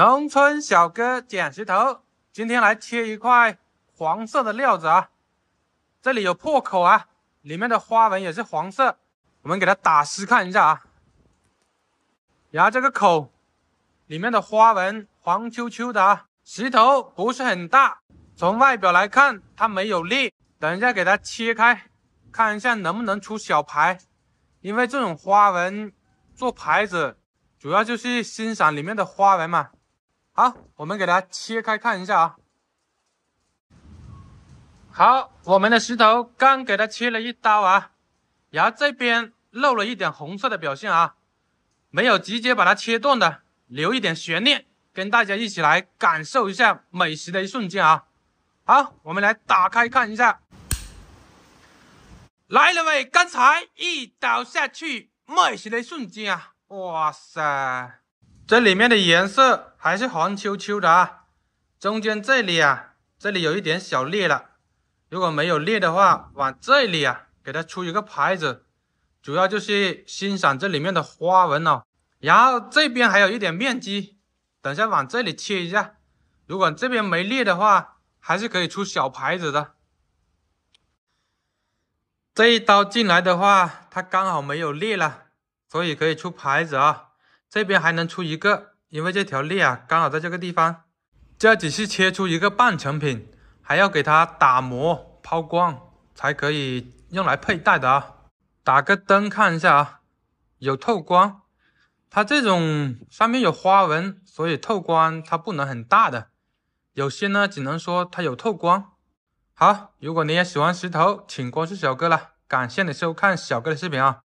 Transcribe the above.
农村小哥捡石头，今天来切一块黄色的料子啊。这里有破口啊，里面的花纹也是黄色，我们给它打湿看一下啊。然后这个口里面的花纹黄秋秋的啊，石头不是很大，从外表来看它没有裂。等一下给它切开，看一下能不能出小牌。因为这种花纹做牌子，主要就是欣赏里面的花纹嘛。好，我们给它切开看一下啊。好，我们的石头刚给它切了一刀啊，然后这边漏了一点红色的表现啊，没有直接把它切断的，留一点悬念，跟大家一起来感受一下美食的一瞬间啊。好，我们来打开看一下。来了喂，刚才一刀下去，美食的一瞬间啊，哇塞！这里面的颜色还是黄秋秋的啊，中间这里啊，这里有一点小裂了，如果没有裂的话，往这里啊给它出一个牌子，主要就是欣赏这里面的花纹哦。然后这边还有一点面积，等下往这里切一下，如果这边没裂的话，还是可以出小牌子的。这一刀进来的话，它刚好没有裂了，所以可以出牌子啊。这边还能出一个，因为这条裂啊刚好在这个地方。这只是切出一个半成品，还要给它打磨抛光，才可以用来佩戴的啊。打个灯看一下啊，有透光。它这种上面有花纹，所以透光它不能很大的，有些呢只能说它有透光。好，如果你也喜欢石头，请关注小哥了，感谢你收看小哥的视频啊。